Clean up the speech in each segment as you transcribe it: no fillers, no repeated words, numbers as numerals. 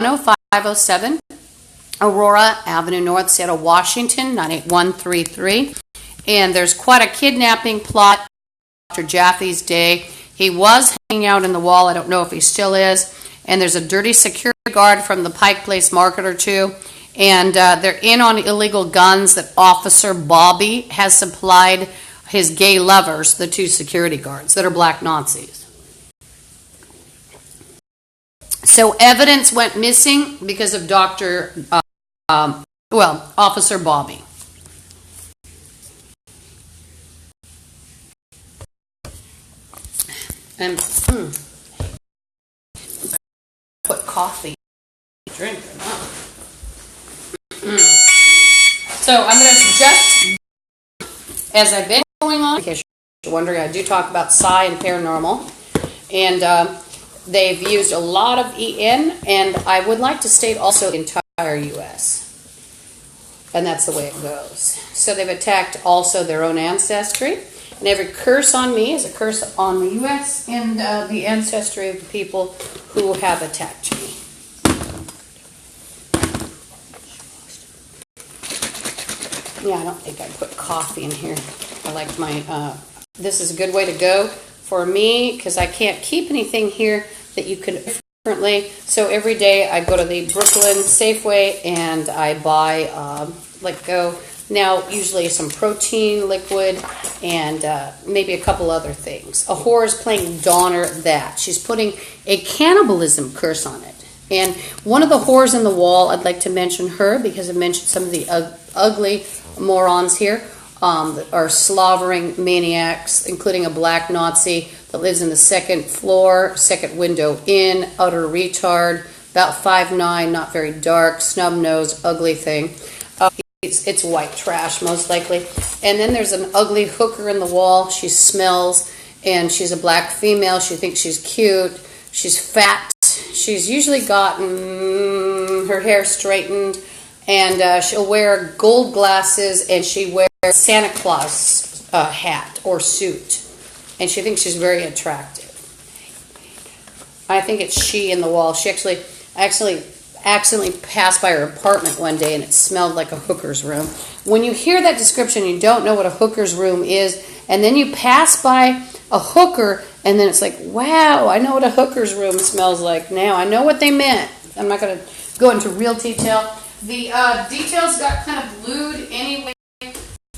10507 Aurora Avenue North, Seattle, Washington, 98133. And there's quite a kidnapping plot. Dr. Jaffe's day. He was hanging out in the wall. I don't know if he still is. And there's a dirty security guard from the Pike Place Market or two. And they're in on illegal guns that Officer Bobby has supplied his gay lovers, the two security guards that are black Nazis. So evidence went missing because of Officer Bobby. And put coffee drink or not. So I'm going to suggest, as I've been going on, in case you're wondering, I do talk about psi and paranormal, and they've used a lot of EN, and I would like to state also the entire U.S. And that's the way it goes. So they've attacked also their own ancestry. And every curse on me is a curse on the U.S. and the ancestry of the people who have attacked me. Yeah, I don't think I put coffee in here. I like my, this is a good way to go for me because I can't keep anything here that you could differently. So every day I go to the Brooklyn Safeway and I buy, now usually some protein liquid and maybe a couple other things. A whore is playing Donner that. She's putting a cannibalism curse on it. And one of the whores in the wall, I'd like to mention her because I mentioned some of the ugly morons here that are slavering maniacs, including a black Nazi that lives in the second floor, second window in, utter retard, about 5'9", not very dark, snub nose, ugly thing. It's white trash, most likely. And then there's an ugly hooker in the wall. She smells, and she's a black female. She thinks she's cute. She's fat. She's usually gotten her hair straightened, and she'll wear gold glasses, and she wears a Santa Claus hat or suit. And she thinks she's very attractive. I think it's she in the wall. She actually accidentally passed by her apartment one day and it smelled like a hooker's room. When you hear that description, you don't know what a hooker's room is, and then you pass by a hooker and then it's like, wow, I know what a hooker's room smells like now. I know what they meant. I'm not going to go into real detail. The details got kind of lewd anyway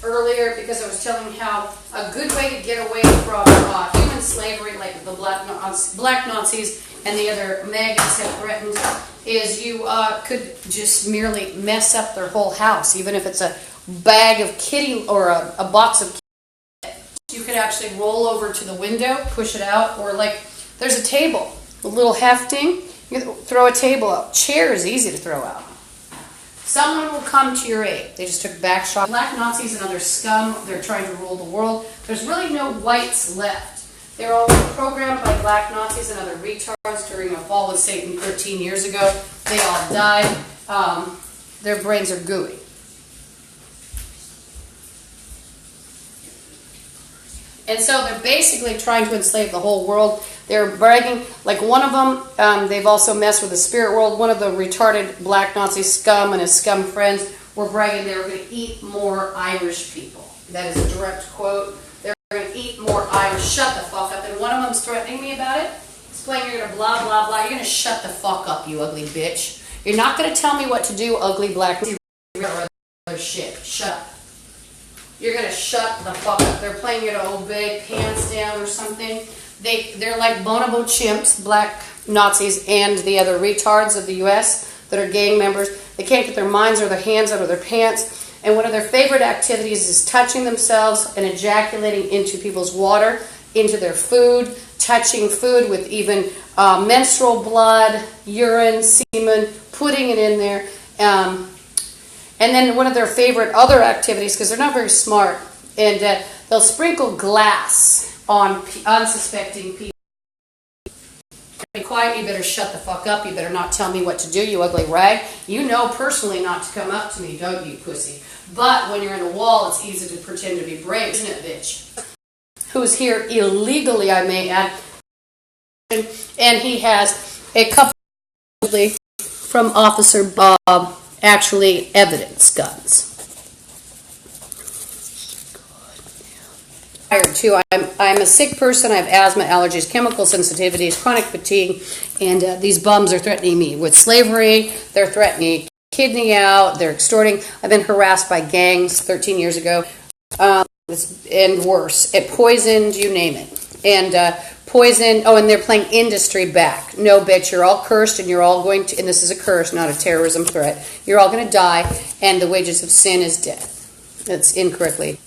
earlier because I was telling how a good way to get away from human slavery, like the black Nazis and the other maggots have threatened, is you could just merely mess up their whole house. Even if it's a bag of kitty or a box of kitty, you could actually roll over to the window, push it out, or like there's a table, a little hefting, you can throw a table out. Chair is easy to throw out. Someone will come to your aid. They just took back shots. Black Nazis and other scum, they're trying to rule the world. There's really no whites left. They were all programmed by black Nazis and other retards during a fall with Satan 13 years ago. They all died. Their brains are gooey. And so they're basically trying to enslave the whole world. They're bragging, like one of them, they've also messed with the spirit world. One of the retarded black Nazi scum and his scum friends were bragging they were going to eat more Irish people. That is a direct quote. They're going to eat more Irish. Shut the fuck up. And one of them's threatening me about it. He's playing, you're going to blah, blah, blah. You're going to shut the fuck up, you ugly bitch. You're not going to tell me what to do, ugly black shit. Shut up. You're going to shut the fuck up. They're playing you to obey, pants down or something. They're like bonobo chimps, black Nazis, and the other retards of the U.S. that are gang members. They can't get their minds or their hands out of their pants. And one of their favorite activities is touching themselves and ejaculating into people's water, into their food, touching food with even menstrual blood, urine, semen, putting it in there. And then one of their favorite other activities, because they're not very smart, and they'll sprinkle glass on unsuspecting people. Be quiet, you better shut the fuck up, you better not tell me what to do, you ugly rag. You know personally not to come up to me, don't you, pussy? But when you're in a wall, it's easy to pretend to be brave, isn't it, bitch? Who's here illegally, I may add. And he has a couple of from Officer Bob, actually evidence guns. Too. I'm a sick person. I have asthma, allergies, chemical sensitivities, chronic fatigue, and these bums are threatening me with slavery. They're threatening kidney out. They're extorting. I've been harassed by gangs 13 years ago, and worse. It poisoned, you name it. And poison. Oh, and they're playing industry back. No, bitch, you're all cursed, and you're all going to. And this is a curse, not a terrorism threat. You're all going to die, and the wages of sin is death. That's incorrectly.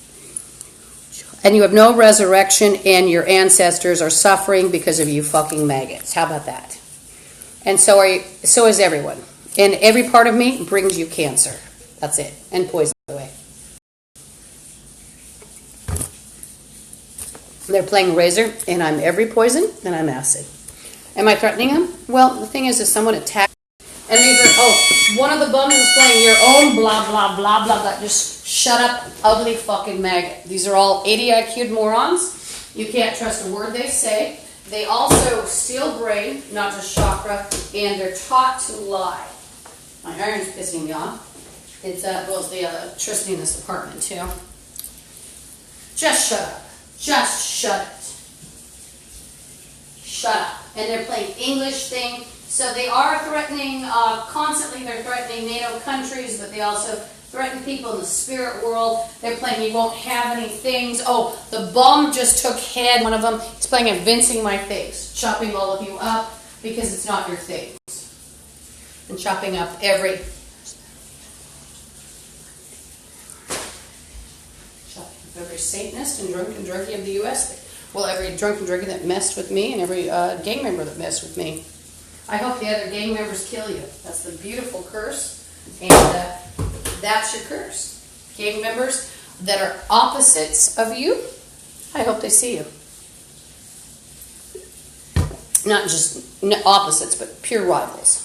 And you have no resurrection, and your ancestors are suffering because of you fucking maggots. How about that? And so is everyone. And every part of me brings you cancer. That's it. And poison, by the way. They're playing razor, and I'm every poison, and I'm acid. Am I threatening them? Well, the thing is, if someone attacks, and these are, one of the bums is playing your own blah, blah, blah, blah, blah. Just shut up, ugly fucking maggot. These are all 80 IQ'd morons. You can't trust a word they say. They also steal brain, not just chakra, and they're taught to lie. My iron's pissing me off. It's, well, it's the electricity in this apartment, too. Just shut up. Just shut it. Shut up. And they're playing English thing. So they are threatening, constantly they're threatening NATO countries, but they also threaten people in the spirit world. They're playing you won't have any things. Oh, the bum just took head. One of them, he's playing evincing my face, chopping all of you up because it's not your things. And chopping up every Satanist and drunk and druggie of the U.S. Well, every drunk and druggie that messed with me and every gang member that messed with me. I hope the other gang members kill you. That's the beautiful curse. And that's your curse. Gang members that are opposites of you, I hope they see you. Not just opposites, but pure rivals.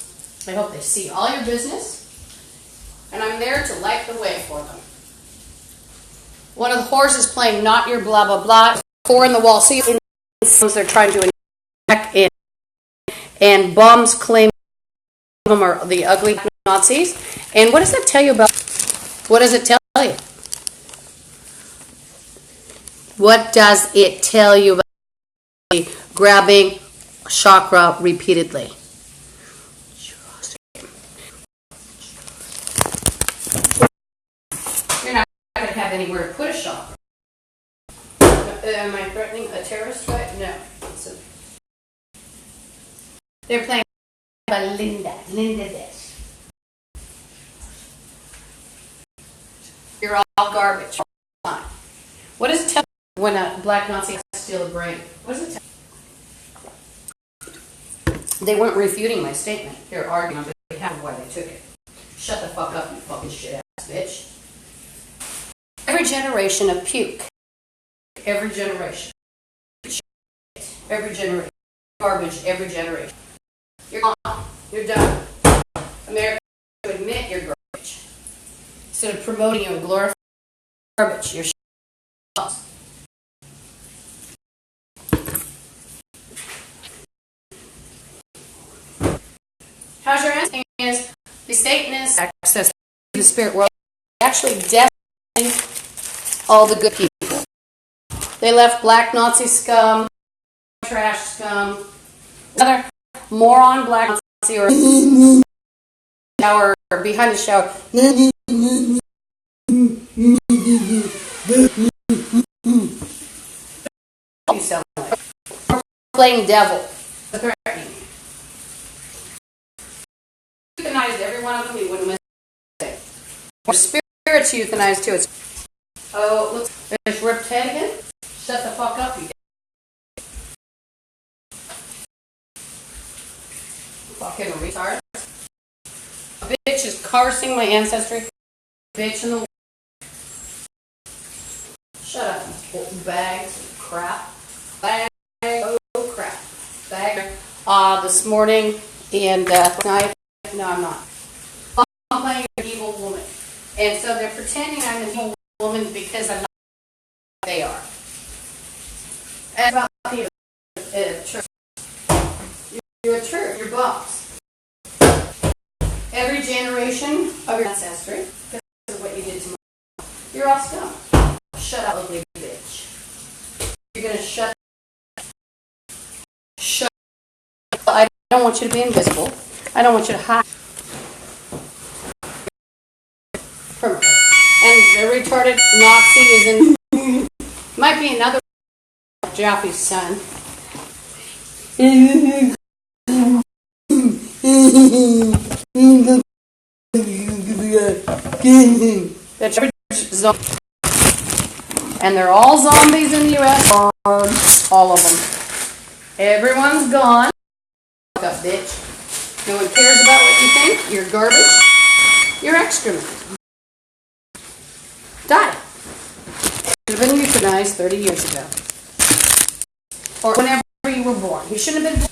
I hope they see all your business. And I'm there to light the way for them. One of the horses playing not your blah, blah, blah. Four in the wall. See, they're trying to attack in. And bombs claim them are the ugly Nazis. And what does that tell you about? What does it tell you? What does it tell you about grabbing chakra repeatedly? You're not going to have anywhere to put a chakra. Am I threatening a terrorist threat? No. They're playing by Linda this. You're all garbage. What does it tell you when a black Nazi has to steal a brain? What does it tell you? They weren't refuting my statement. They're arguing on behalf of why they took it. Shut the fuck up, you fucking shit ass bitch. Every generation of puke. Every generation. Every generation. Garbage every generation. You're gone. You're done. America to admit you're garbage. Instead of promoting you and glorifying garbage, you're shit. How's your answer? Is the Satanists access to the spirit world actually definitely all the good people. They left black Nazi scum, trash scum, another moron black Nazi or shower or behind the shower. You sound like playing devil. Euthanized every one of them. You wouldn't miss it. Your spirit's euthanized too. It's look, there's ripped head again. Shut the fuck up, you. Fucking retard. A bitch is cursing my ancestry. Bitch in the. Shut up, bags of crap. Bag of crap. Bag. This morning and night. No, I'm not. I'm playing an evil woman. And so they're pretending I'm an evil woman because I'm not what they are. And about the church. You're a church. You're bums. reiteration of your ancestry. This is what you did to me. You're all scum. Shut up, ugly bitch. You're gonna shut. I don't want you to be invisible. I don't want you to hide. Permanent. And the retarded Nazi is in. Might be another Jaffe's son. That's and they're all zombies in the U.S. All of them. Everyone's gone. Fuck up, bitch. No one cares about what you think. You're garbage. You're excrement. Die. Should have been euthanized 30 years ago. Or whenever you were born. You shouldn't have been born.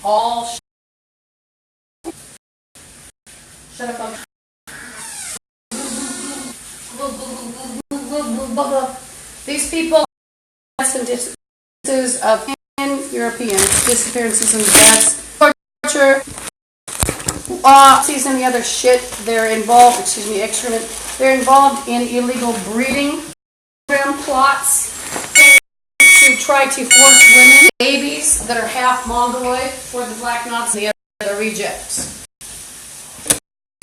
All shut up. These people disappearances of Europeans, disappearances and deaths, torture, and the other shit. They're involved, excrement. They're involved in illegal breeding program plots to try to force women, babies that are half Mongoloid, for the black Nazi, the other rejects.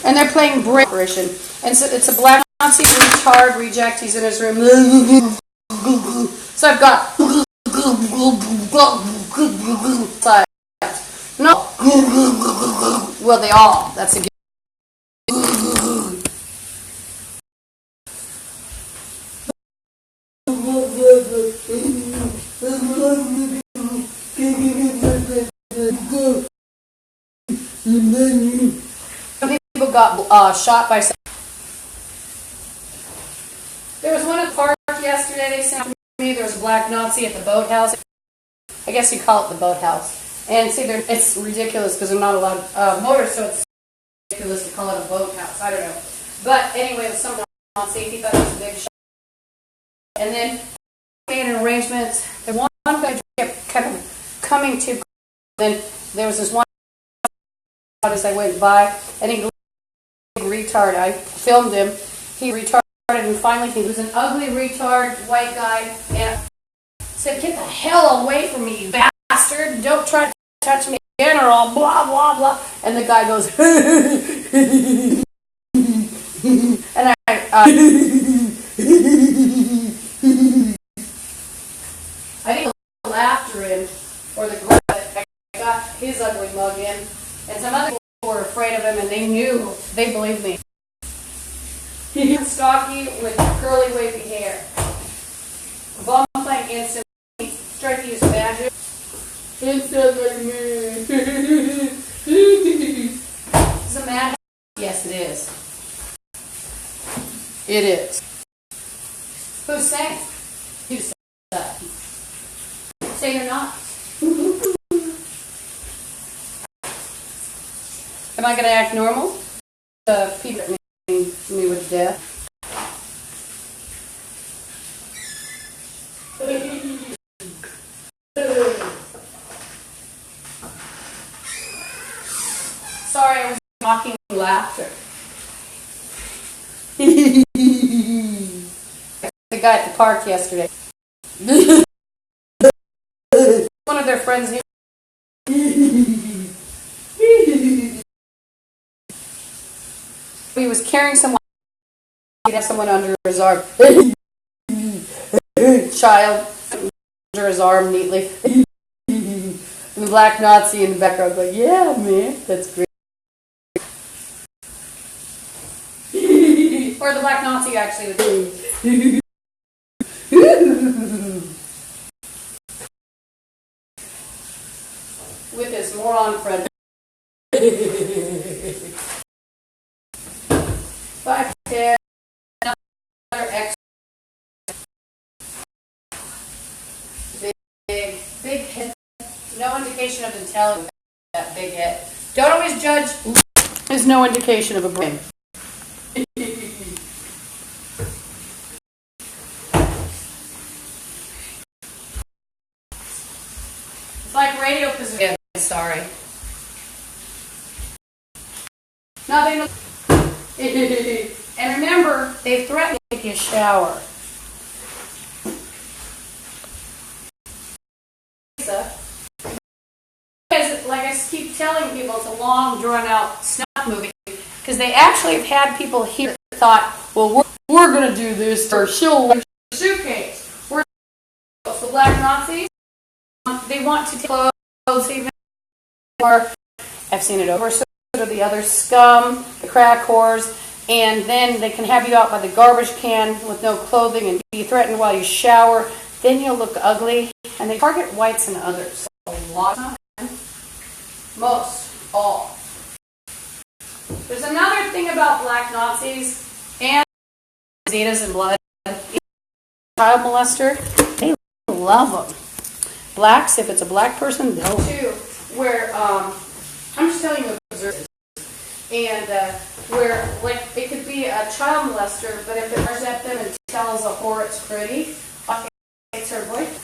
And they're playing brain operation. And so it's a black Nazi retard reject. He's in his room. So I've got no. Well, they all. That's a good. Some people got shot by. There was one at the park yesterday. They sent me. There was a black Nazi at the boathouse. I guess you call it the boathouse. And see, it's ridiculous because they're not allowed motors, so it's ridiculous to call it a boathouse. I don't know. But anyway, it was some Nazi. He thought it was a big shot. And then made an arrangement. The one guy kept kind of coming to. Then there was this one as I went by, and he retard. I filmed him. He retarded, and finally he was an ugly retard white guy, and said, "Get the hell away from me, you bastard! Don't try to touch me again, or I'll blah blah blah." And the guy goes, and I didn't laugh at him or the girl that got his ugly mug in, and some other people were afraid of him, and they believed me. He was stocky with curly wavy hair. Bomb playing instantly, tried to use magic. Instantly. Is it magic? Yes, it is. It is. Who's saying? You said that. Say you're not. Am I going to act normal? People me with death. Sorry, I was mocking laughter. The guy at the park yesterday. One of their friends here. He was carrying someone. He'd have someone under his arm. Child under his arm neatly. And the black Nazi in the background going, "Yeah, man, that's great." Or the black Nazi actually was doing. With his moron friend. Back there, another X. Big head. No indication of intelligence. That big head. Don't always judge. There's no indication of a brain. It's like radio position. Sorry. Nothing. And remember, they threaten to take you a shower. Because, like I keep telling people, it's a long, drawn-out snuff movie. Because they actually have had people here that thought, well, we're going to do this, or she'll wear a suitcase. We're the Black Nazis. They want to take clothes even more. I've seen it over. So do the other scum, the crack whores, and then they can have you out by the garbage can with no clothing and be threatened while you shower. Then you'll look ugly. And they target whites and others. A lot of time. Most. All. There's another thing about Black Nazis and Zetas and blood. Child molester, they love them. Blacks, if it's a black person, they'll too. Where, I'm just telling you observe. And where, like, it could be a child molester, but if it runs at them and tells a whore it's pretty, okay, it's her boyfriend.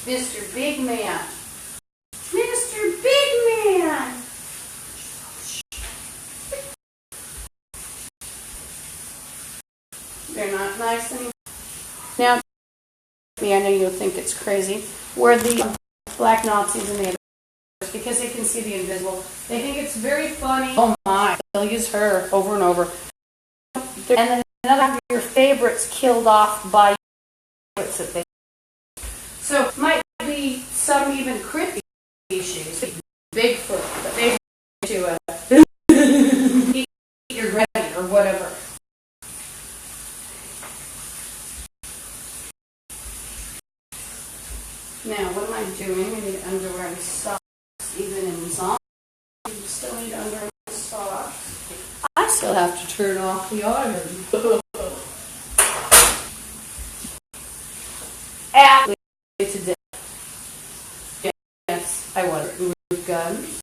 Mr. Big Man. Mr. Big Man! They're not nice anymore. Now, I know you'll think it's crazy, where the Black Nazis and the others, because they can see the invisible, they think it's very funny. Oh my, they'll use her over and over. And then another of your favorites killed off by favorites that they. So it might be some even creepy species, Bigfoot, but they to eat your granny or whatever. Now, what am I doing? I need underwear and socks, even in zombies. You still need underwear and socks. I still have to turn off the iron. Absolutely to death. Yes, I want to remove guns.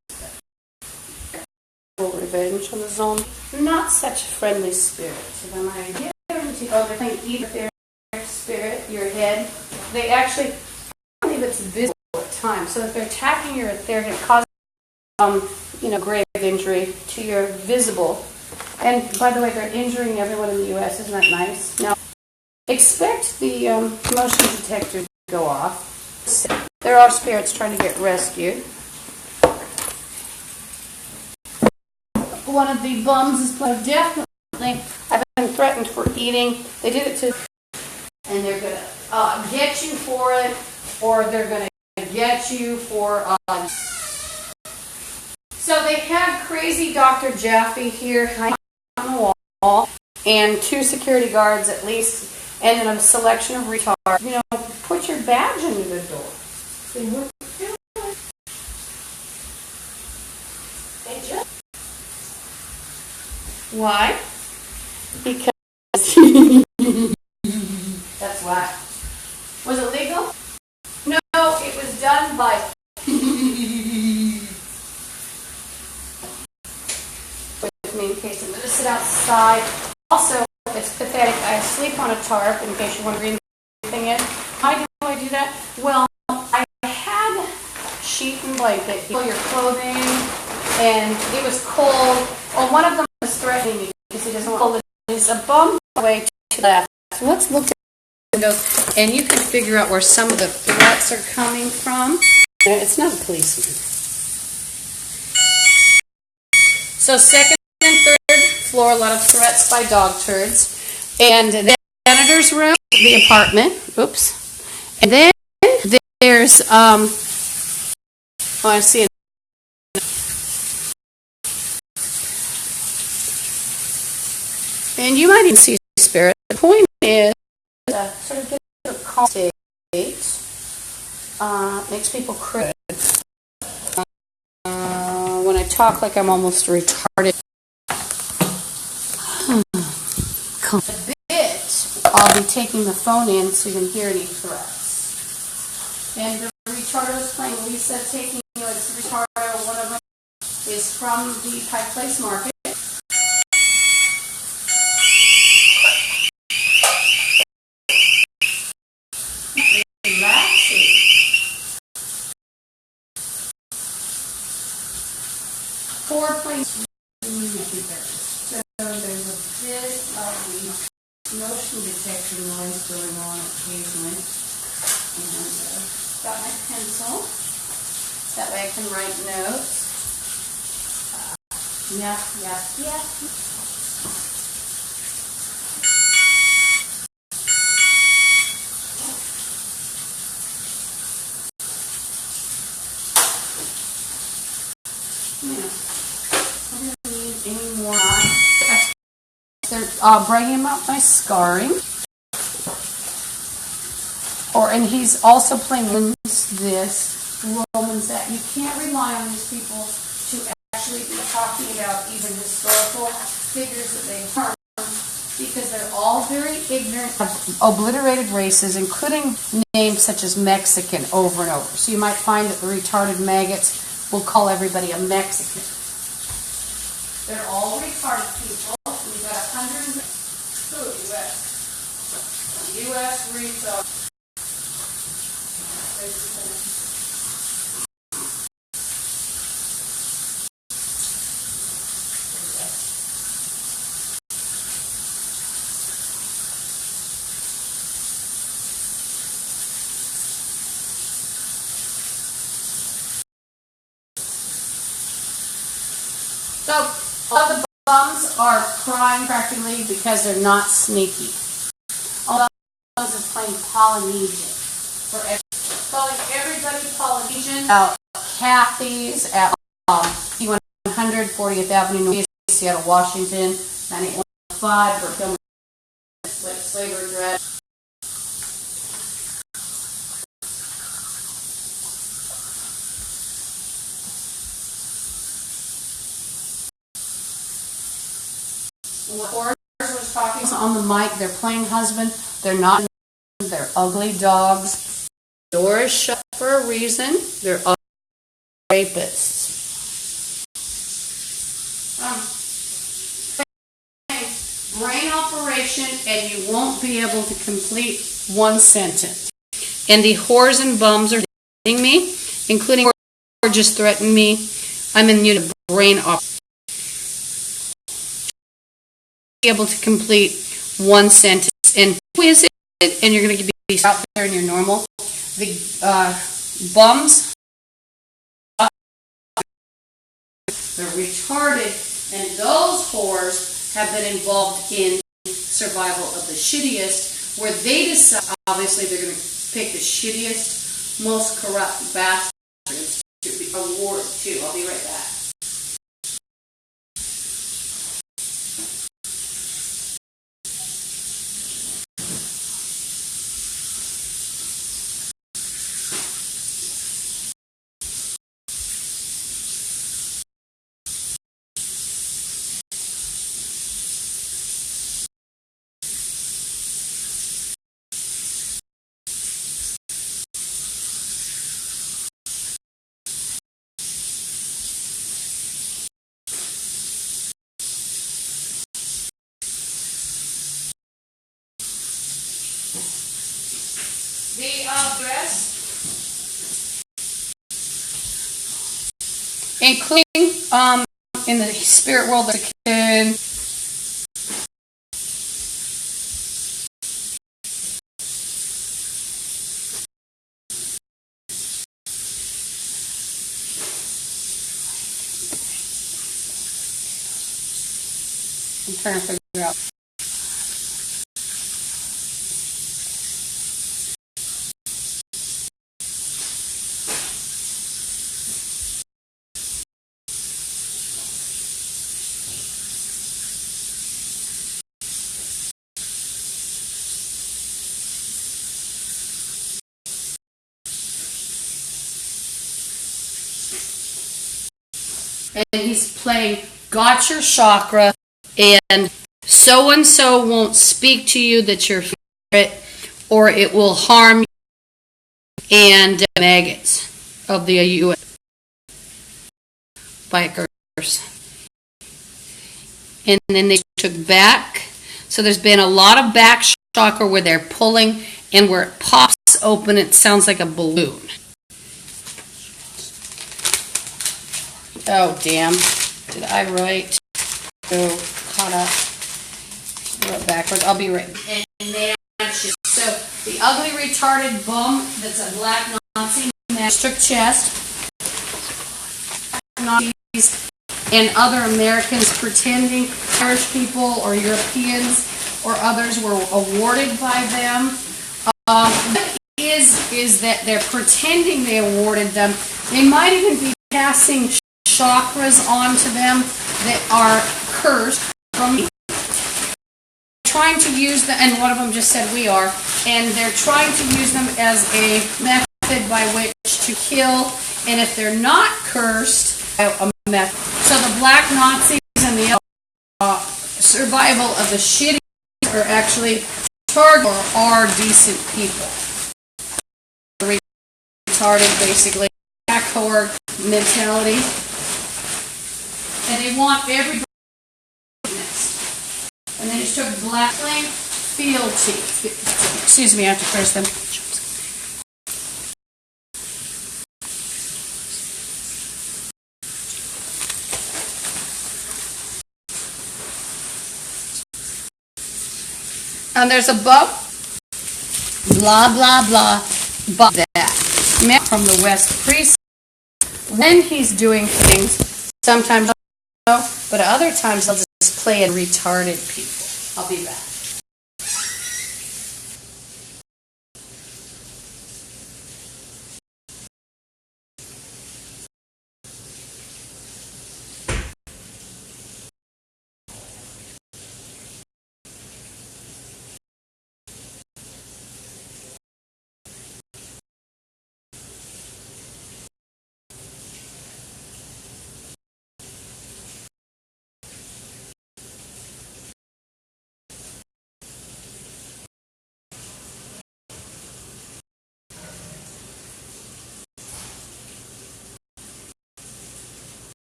Revenge on the zombie. Not such a friendly spirit. So then I guarantee other thing, either their spirit, your head, they actually. I believe it's visible at times. So if they're attacking you, they're going to cause grave injury to your visible. And by the way, they're injuring everyone in the U.S. Isn't that nice? Now, expect the motion detector to go off. There are spirits trying to get rescued. One of the bums is definitely. I've been threatened for eating. They did it to, and they're going to get you for it. Or they're going to get you for... So they have crazy Dr. Jaffe here on the wall, and 2 security guards at least, and then a selection of retards. Put your badge into the door. See what you're doing. They just... Why? Because... That's why. Was it legal? No, it was done by... With me in case I'm going to sit outside. Also, it's pathetic. I sleep on a tarp in case you want to read anything in. Why do I do that? Well, I had sheet and blanket, all your clothing, and it was cold. Well, one of them was threatening me because he doesn't want to. There's a bum way to the left. So let's look at the window, and you can figure out where some of the threats are coming from. It's not a policeman. So second and third floor, a lot of threats by dog turds. And the janitor's room, the apartment. Oops. And then there's, I see it. And you might even see spirit. The point is, sort of get a calm state, makes people crazy. When I talk like I'm almost retarded. A bit, I'll be taking the phone in so you can hear any threats. And the retardo's playing Lisa, taking it's retardo. One of them is from the Pike Place Market. Relaxing. planes. So there's a bit of the motion detector noise going on occasionally. And got my pencil. That way I can write notes. Yep. They're bringing up my scarring. And he's also playing Romans that you can't rely on these people to actually be talking about even historical figures that they harm, because they're all very ignorant of obliterated races, including names such as Mexican over and over. So you might find that the retarded maggots will call everybody a Mexican. They're all retarded people. We've got 100 U.S. retarded. So all the bums are crying practically because they're not sneaky. All the bums are playing Polynesian. Calling everybody Polynesian. Out Kathy's at 100 40th Avenue, North Seattle, Washington, 9815 for filming Slavery Dread. Forrest was talking on the mic. They're playing husband. They're not. They're ugly dogs. The door is shut for a reason. They're ugly rapists. Brain operation, and you won't be able to complete one sentence. And the whores and bums are threatening me, including or just threatened me. I'm in need of brain operation. Be able to complete one sentence. And who is it? And you're going to be out there in your normal. The bums, they're retarded, and those whores have been involved in survival of the shittiest, where they decide, obviously they're going to pick the shittiest, most corrupt bastards to be awarded to. I'll be right back. The dress, including in the spirit world, the can. I'm trying to figure out. And he's playing got your chakra, and so won't speak to you that you're favorite, or it will harm you, and maggots of the U.S. bikers. And then they took back. So there's been a lot of back chakra where they're pulling, and where it pops open, it sounds like a balloon. Oh, damn. did I write? So caught up. Wrote backwards. I'll be right. And then so the ugly retarded bum that's a black Nazi took chest. Nazis and other Americans pretending Irish people or Europeans or others were awarded by them. What is that they're pretending they awarded them. They might even be passing chakras onto them that are cursed from me. Trying to use them, and one of them just said we are, and they're trying to use them as a method by which to kill, and if they're not cursed, a method. So the black Nazis and the survival of the shitty are actually target are decent people. Retarded, basically, black horde mentality, and they want everybody. And they just took black flame fealty. Excuse me, I have to curse them. And there's a book, blah, blah, blah, but that. Man from the West priest, when he's doing things, sometimes, but other times they'll just play at retarded people. I'll be back.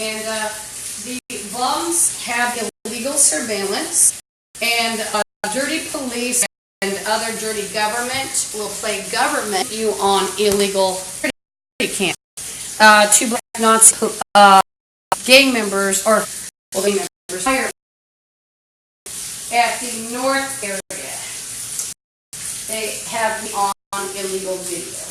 And the bums have illegal surveillance, and dirty police and other dirty government will play government you on illegal camp. Two black Nazi gang members, or well, gang members, hired at the north area. They have me on illegal video.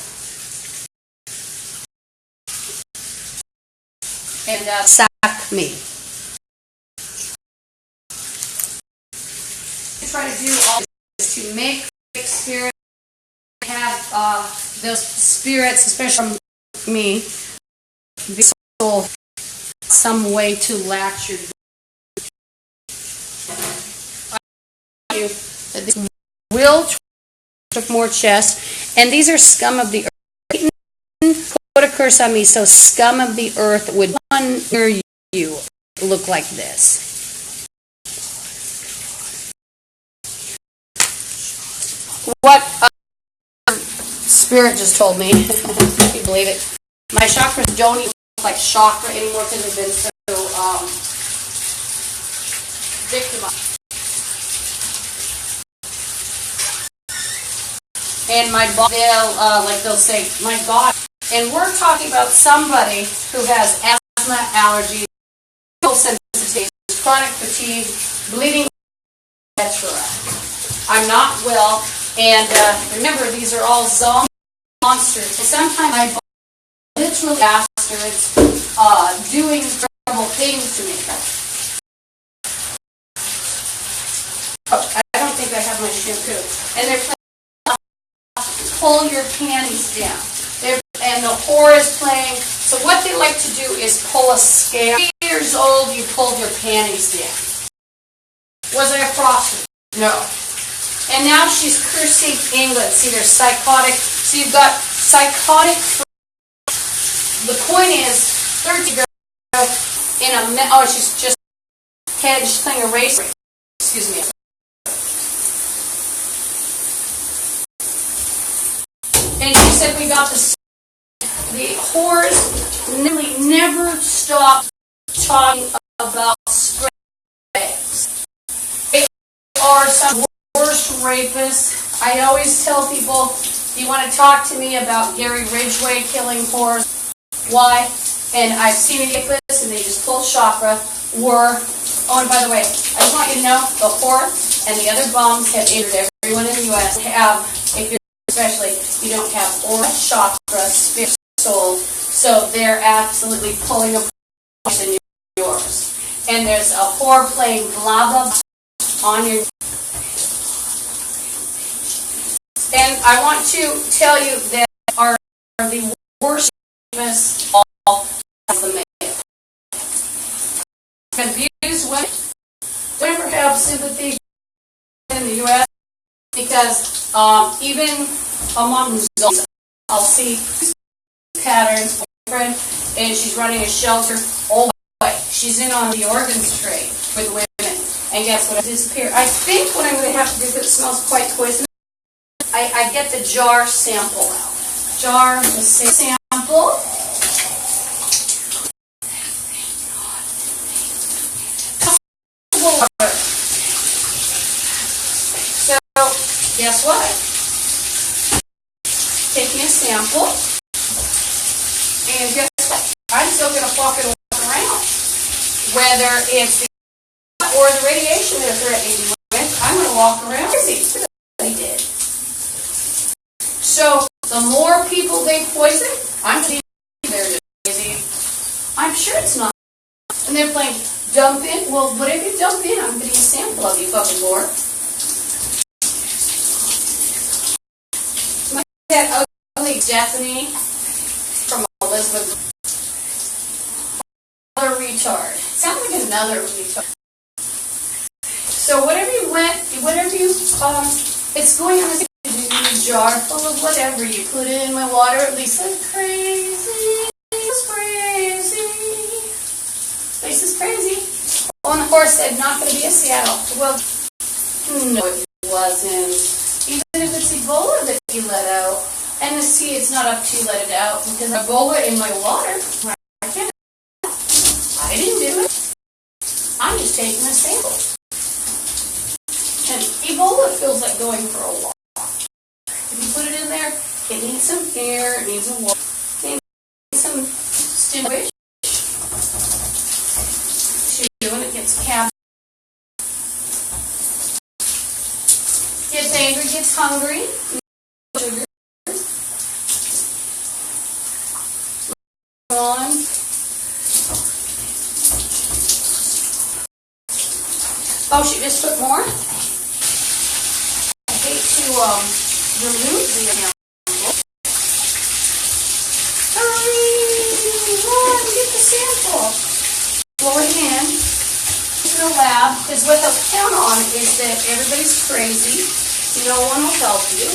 And sack me. Try to do all this to make spirits have those spirits, especially from me, be soul some way to latch your. I you that this will took more chest, and these are scum of the earth. Put a curse on me, so scum of the earth would near you look like this. What Spirit just told me, if you believe it, my chakras don't even look like chakra anymore because they've been so victimized. And my body, they'll say, my God. And we're talking about somebody who has asthma, allergies, sensitivity, chronic fatigue, bleeding, etc. I'm not well, and remember, these are all zombie monsters. And sometimes my body literally bastards doing terrible things to me. Oh, I don't think I have my shampoo. And they're playing, pull your panties down. And the whore is playing. So what they like to do is pull a scale. 3 years old, you pulled your panties down. Was I a prostitute? No. And now she's cursing England. See, they're psychotic. So you've got psychotic. The point is, 30 girls in a. Oh, she's just head, she's playing a race. Excuse me. And she said we got the whores really never stopped talking about sprays. They are some worst rapists. I always tell people, you want to talk to me about Gary Ridgway killing whores. Why? And I've seen rapists and they just pull chakra. Oh, and by the way, I just want you to know, the whore and the other bombs have injured everyone in the U.S. If you're especially, you don't have aura, chakra, spirit, soul, so they're absolutely pulling a portion in yours. And there's a whore playing blah blah blah on your. And I want to tell you that are the worst of all the male. Abuse women. Don't ever have sympathy in the U.S. because even among zombies, I'll see patterns, and she's running a shelter. Oh boy, she's in on the organs trade with women. And guess what? Disappear. I think what I'm going to have to do, because it smells quite poisonous, I get the jar sample out. Jar, the sample. So, guess what? Take me a sample, and guess what? I'm still going to fucking walk around. Whether it's the or the radiation they're threatening me with, I'm going to walk around crazy. They did. So, the more people they poison, I'm going to be they're crazy. I'm sure it's not. And they're playing dump in. Well, whatever you dump in, I'm getting a sample of, you fucking whore. That ugly Stephanie from Elizabeth. Another retard. Sounds like another retard. So whatever it's going on a jar full of whatever you put it in my water. Lisa's crazy. Lisa's crazy. Lisa's crazy. Oh, and the horse said not going to be a Seattle. Well, no, it wasn't. Even if it's Ebola that you let out, and see, it's not up to you let it out, because Ebola in my water, I can't. I didn't do it. I'm just taking a sample. And Ebola feels like going for a walk. If you put it in there, it needs some air, it needs a walk, it needs some stimulation. When it gets capped, gets angry, gets hungry, sugar. On. Oh, she just put more? I hate to remove the amount. Hurry! Run, get the sample. Blow it in. To the lab, because what they'll count on is that everybody's crazy. No one will help you.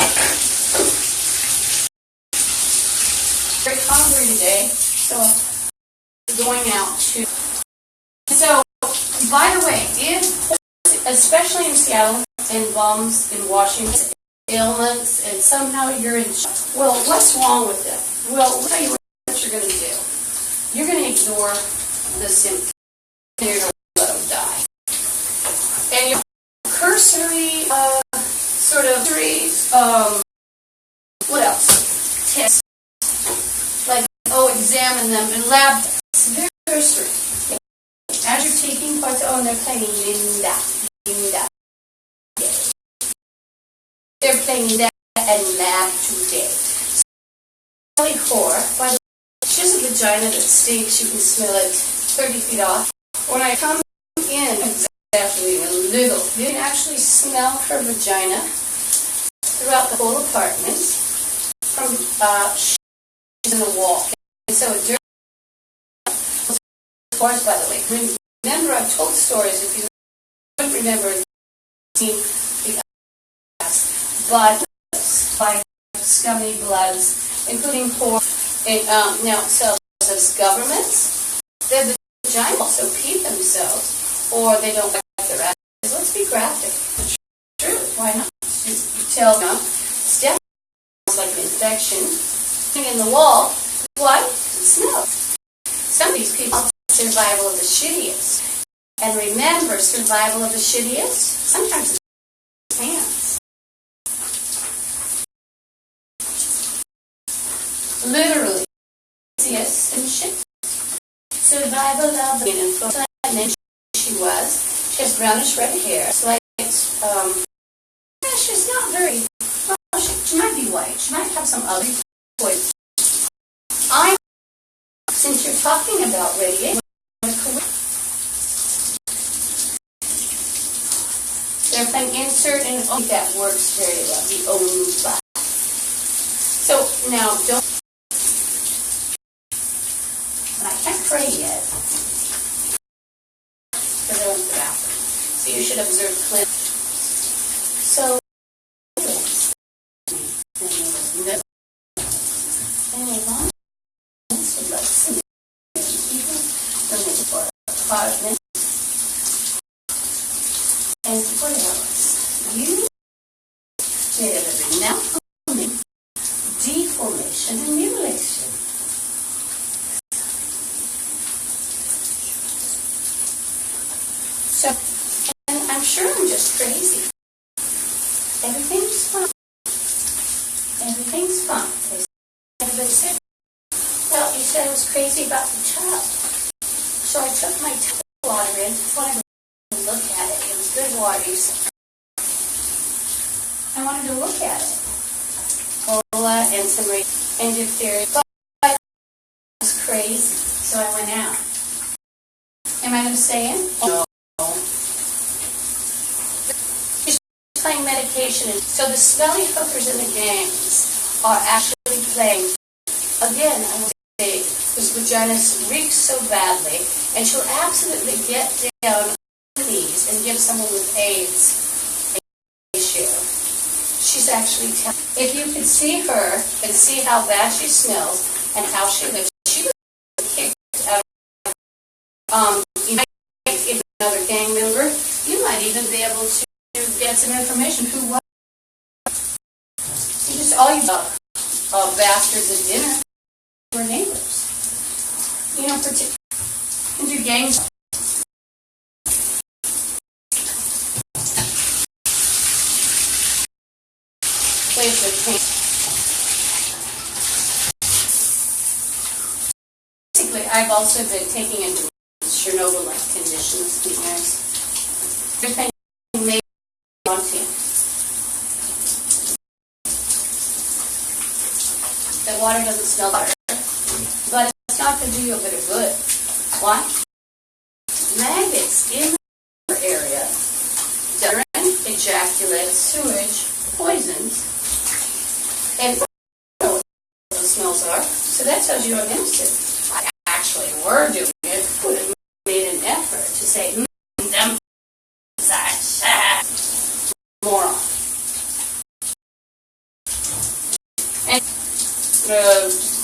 Very hungry today, so going out to. So, by the way, especially in Seattle and bombs in Washington, ailments, and somehow you're in. Well, what's wrong with them? Well, I'll tell you what you're going to do. You're going to ignore the symptoms. And you're going to let them die. And your cursory, what else? Tests. Like, examine them in lab tests. Very cursory. As you're taking parts, and they're playing Linda. They're playing that in lab today. Sally whore, by the way, she has a vagina that stinks. You can smell it 30 feet off. When I come in, exactly a little, you can actually smell her vagina throughout the whole apartment from she's in the wall. And so during stories, by the way, remember I've told stories. If you don't remember, but like scummy bloods, including poor now cells as governments, their vagina also pee themselves or they don't like their ashes. Let's be graphic. True, why not? You tell them, step like an infection in the wall. Why? Snow. Some of these people survival of the shittiest. And remember, survival of the shittiest, sometimes it's hands. Literally, shittiest and shit. Survival of the infant, and then she was. She has brownish red hair. It's like, she's not very, well, she might be white. She might have some other voice. Since you're talking about radiation, they're playing insert and that works very well. The OVA. So now don't. I can't pray yet because I went to the bathroom. So you should observe Clint. So. Apartment and what else? You did everything. Now deformation and mutilation. So, and I'm sure I'm just crazy. Everything's fine. Everything's fine. Everybody said, well, you said I was crazy about the tub. So I took my tub water in. I wanted to look at it. It was good water. I wanted to look at it. Cola and some and diphtheria. But it was crazy. So I went out. Am I going to stay in? No. Just playing medication. So the smelly hookers in the gangs are actually playing. Again, I will say, whose vagina reeks so badly, and she'll absolutely get down on her knees and give someone with AIDS a share. She's actually telling. If you could see her and see how bad she smells and how she lives, she was kicked out of. You might, if another gang member, you might even be able to get some information who was. You just all you bastards at dinner were neighbors. You know, and do gangs. Place of pain. Basically, I've also been taking into Chernobyl-like conditions these years. Everything may be wanting. The water doesn't smell better, but it's not going to do you a bit of good. Why? Maggots in the area, urine, ejaculate, sewage, poisons, and what those smells are. So that tells you I'm innocent. I actually were doing it. Would have made an effort to say, them moron. And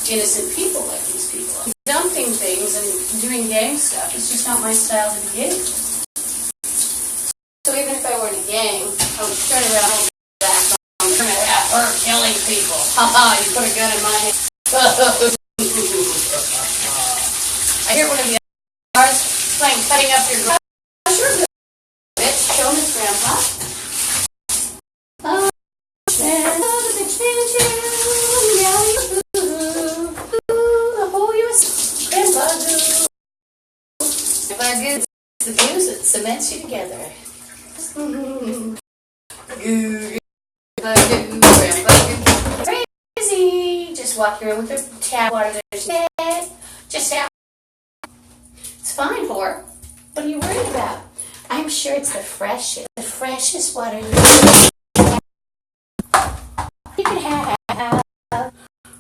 innocent people like these people. Dumping things and doing gang stuff is just not my style to begin with. So even if I were in a gang, I would turn around and back on her killing people. Haha, you put a gun in my hand. I hear one of the guards playing cutting up your grass. Sure, bitch, kill his grandpa. Oh, man, the bitch, if I do the blues, it cements you together. Crazy. Just walk around with your tap water. Just out. It's fine, whore. What are you worried about? I'm sure it's the freshest water you could have.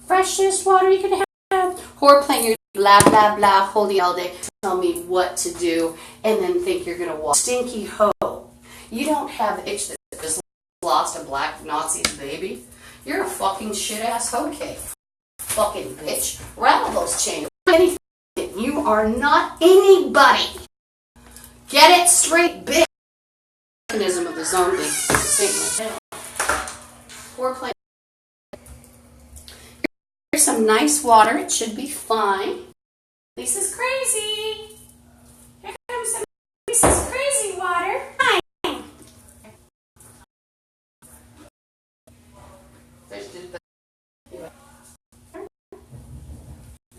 Freshest water you could have. Whore playing your blah blah blah holding all day, tell me what to do, and then think you're gonna walk. Stinky hoe. You don't have the itch that just lost a black Nazi's baby. You're a fucking shit ass hoe cake. Fucking bitch. Rattle those chains. Anything. You are not anybody. Get it straight, bitch. Mechanism of the zombie statement. Foreplay. Here's some nice water. It should be fine. Lisa's crazy. Here comes some Lisa's crazy water. Fine.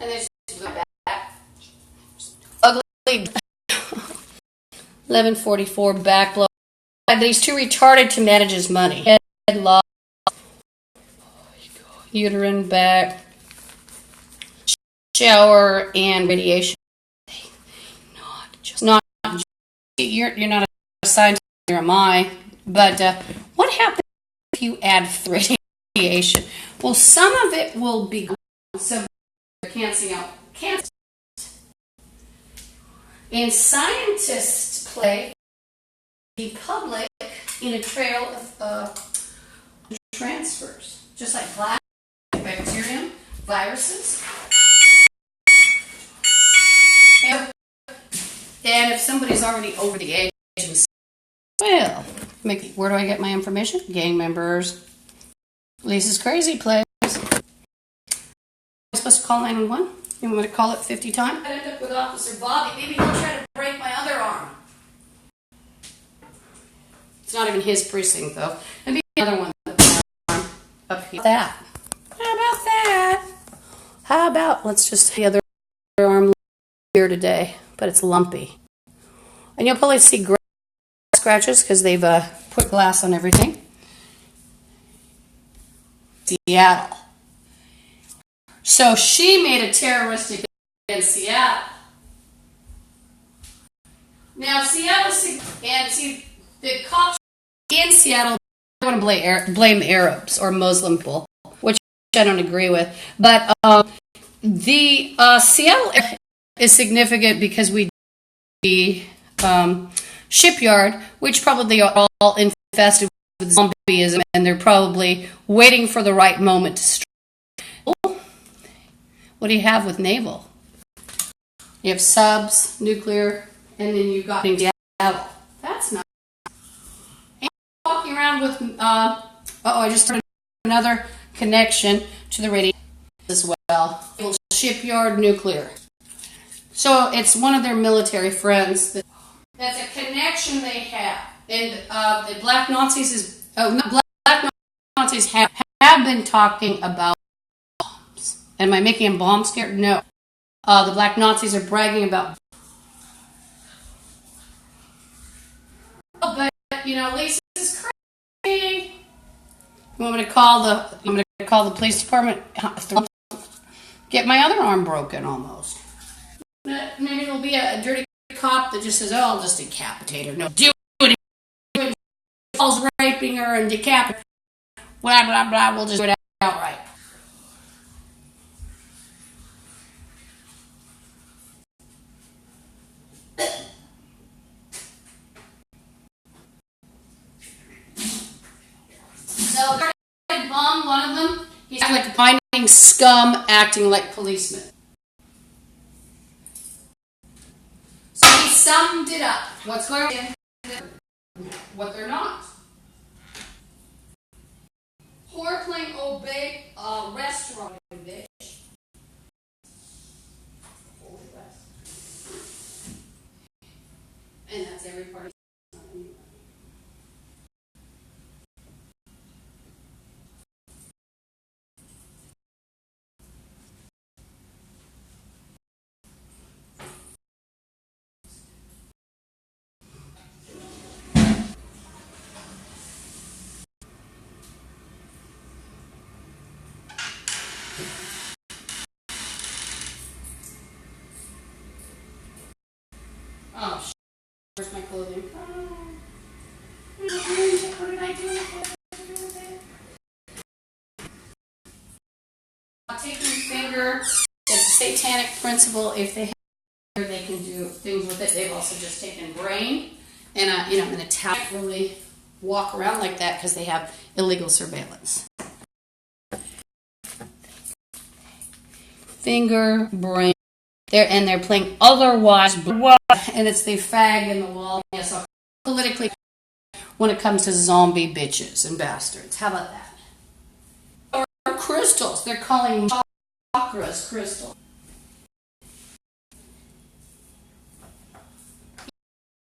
And there's the back. Ugly. 1144 backlog. But he's too retarded to manage his money. Head loss. Uterine back. Shower and radiation. Not. You're not a scientist. You're am I. But what happens if you add radiation? Well, some of it will be gone. So canceling out cancer. And scientists play the public in a trail of transfers, just like glass, bacterium, viruses. And if somebody's already over the age, well, where do I get my information? Gang members. Lisa's crazy place. Am I supposed to call 911? You want me to call it 50 times? I end up with Officer Bobby. Maybe he'll try to break my other arm. It's not even his precinct, though. Maybe another one up here. How about that? How about let's just the other arm here today, but it's lumpy. And you'll probably see scratches because they've put glass on everything. Seattle. So she made a terroristic in Seattle. Now Seattle, and see the cops in Seattle want to blame Arabs or Muslim people, which I don't agree with. But the Seattle area is significant because we the shipyard, which probably are all infested with zombieism, and they're probably waiting for the right moment to strike. What do you have with naval? You have subs, nuclear, and then you've got Seattle. That's nice. And walking around with, I just turned another connection to the radio as well. Shipyard nuclear. So it's one of their military friends. That's a connection they have. And the Black Nazis Black Nazis have been talking about bombs. Am I making a bomb scare? No. The Black Nazis are bragging about. Oh, but Lisa is crazy. You want me to call the police department? Get my other arm broken almost. Maybe it'll be a dirty cop that just says, "Oh, I'll just decapitate her." No, do it. Paul's raping her and decapitate. Blah blah blah. We'll just do it outright. So, bomb one of them. He's like finding scum acting like policemen. So he summed it up. What's going on? What they're not. Whore playing obey restaurant bitch. And that's every part of oh, where's my clothing? What did I do with it? Taking finger, it's a satanic principle. If they have, they can do things with it. They've also just taken brain, and an Italian really walk around like that because they have illegal surveillance. Finger, brain. they're playing otherwise, and it's the fag in the wall. Yes, so politically, when it comes to zombie bitches and bastards, how about that? Or crystals, they're calling chakras crystals.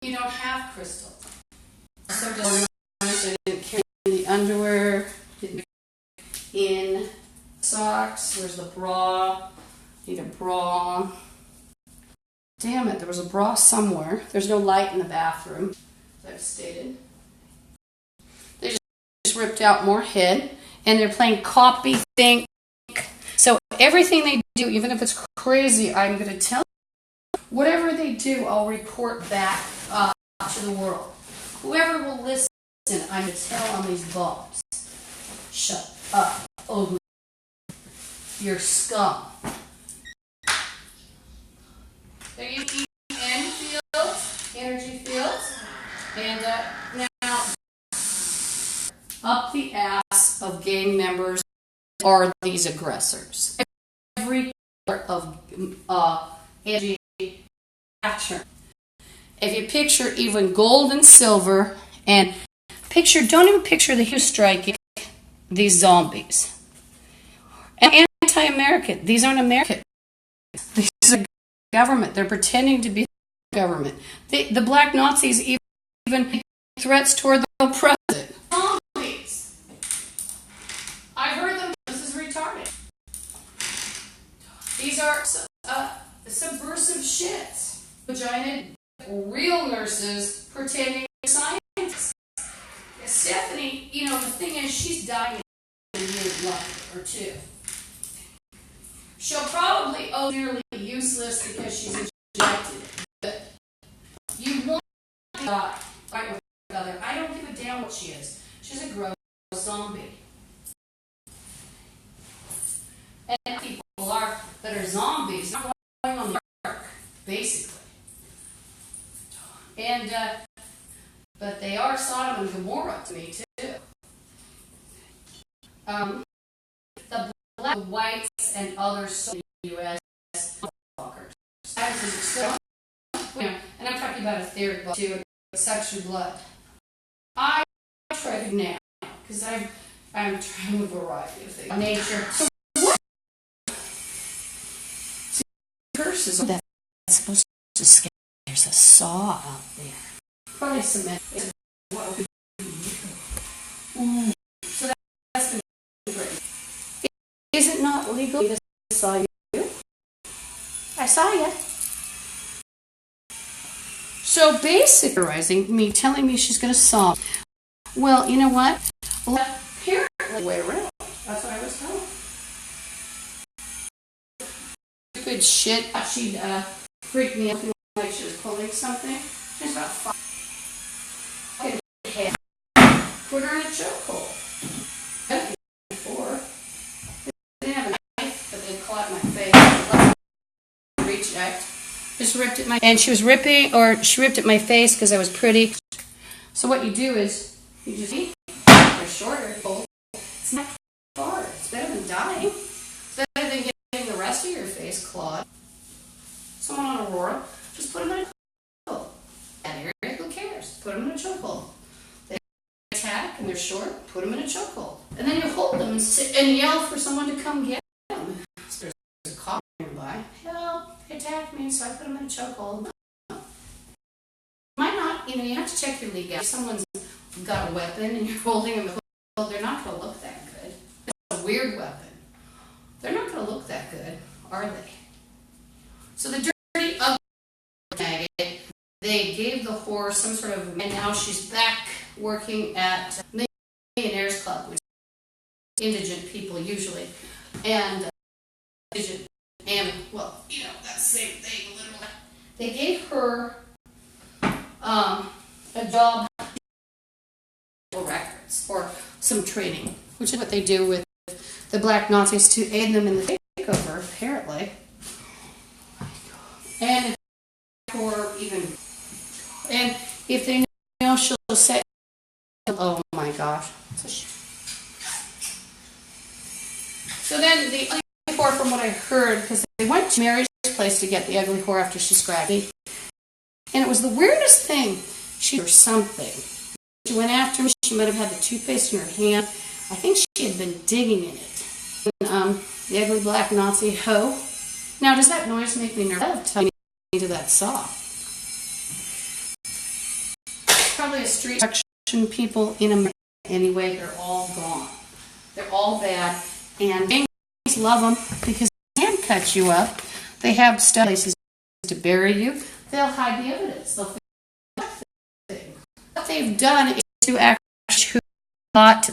You don't have crystals. So I didn't carry the underwear, in socks. Where's the bra? Need a bra. Damn it, there was a bra somewhere. There's no light in the bathroom, as I've stated. They just ripped out more head, and they're playing copy think. So everything they do, even if it's crazy, I'm going to tell you, whatever they do, I'll report back to the world. Whoever will listen, I'm going to tell on these bombs. Shut up. Oh, you're scum. There you go, energy fields, and now up the ass of gang members are these aggressors. Every part of energy action. If you picture even gold and silver, and don't even picture the hue striking these zombies. And anti-American. These aren't American. These are government. They're pretending to be government. The black Nazis even make threats toward the president. Zombies. I heard them. This is retarded. These are subversive shits. Vagina, real nurses pretending scientists. Stephanie, the thing is, she's dying in a year or two. She'll probably nearly useless because she's injected it. But you want to die right with the other. I don't give a damn what she is. She's a gross zombie. And people that are zombies, not going on the ark, basically. And but they are Sodom and Gomorrah to me too. The black, whites, and other U.S. fuckers. And I'm talking about etheric blood too, sexual blood. I try to now because I'm trying a variety of things. Nature. So what? See, curses that's supposed to scare. There's a saw out there. Probably cement. So that's been great. Is it not legal? I saw you. I saw you. So basically, me telling me she's going to saw. Well, you know what? Apparently, way around. That's what I was telling. Stupid shit. She'd freak me out like she was pulling something. She's about 5. Put her in a chokehold. Before. They didn't have a knife, but they caught my face. Reject. Just ripped at she ripped at my face because I was pretty. So what you do is, you just eat. They're shorter. It's not far. It's better than dying. It's better than getting the rest of your face clawed. Someone on Aurora, just put them in a chokehold. That area, who cares? Put them in a chokehold. Attack and they're short, put them in a chokehold. And then you hold them and sit and yell for someone to come get them. So there's a cop nearby. Help, they attacked me, so I put them in a chokehold. No. Might not, you have to check your legality. If someone's got a weapon and you're holding them, well, they're not going to look that good. It's a weird weapon. They're not going to look that good, are they? So the dirty, ugly maggot, they gave the whore some sort of, and now she's back working at Millionaires Club, which is indigent people usually, and indigent, and that same thing literally. They gave her a job for records or some training, which is what they do with the black Nazis to aid them in the takeover, apparently. And for even, and if they know, she'll say, oh my gosh. So then the other four, from what I heard, because they went to marriage place to get the ugly whore after she scratched me. And it was the weirdest thing. She or something. She went after me. She might have had the toothpaste in her hand. I think she had been digging in it. And, the ugly black Nazi hoe. Now, does that noise make me nervous? Tell me to that saw. Probably a street action people in America anyway. They're all gone. They're all bad. And gangs love them because they can cut you up. They have places to bury you. They'll hide the evidence. They'll what they've done is to actually got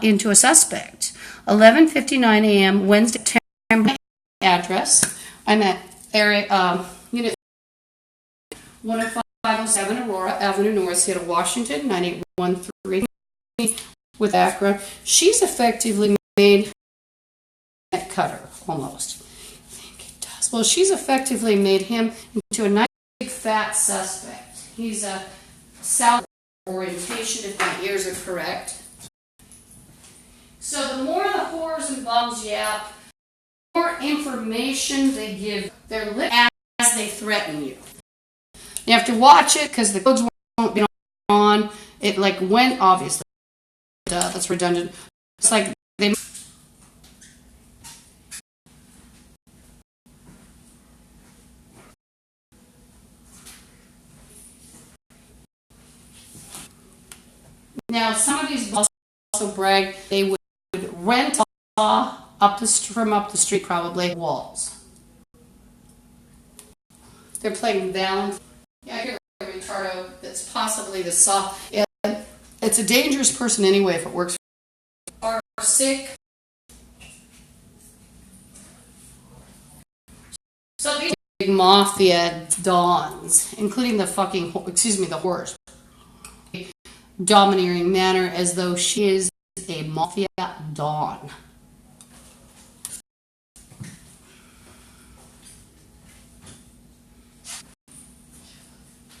into a suspect. 11:59 a.m. Wednesday, September. Address. I'm at area unit 10507 Aurora Avenue North, Seattle, Washington, 9813 with background. She's effectively made a cutter almost. I think it does. Well, she's effectively made him into a nice big fat suspect. He's a south orientation, if my ears are correct. So the more the whores and bums yap, the more information they give their lips as they threaten you. You have to watch it because the codes won't be on. It like went obviously. That's redundant. It's like they. Now some of these also brag they would rent from up the street probably walls. They're playing Valentine. Yeah, I hear a retardo that's possibly the saw. It's a dangerous person anyway if it works. Are sick. So these big mafia dons, including the the horse, domineering manner as though she is a mafia don.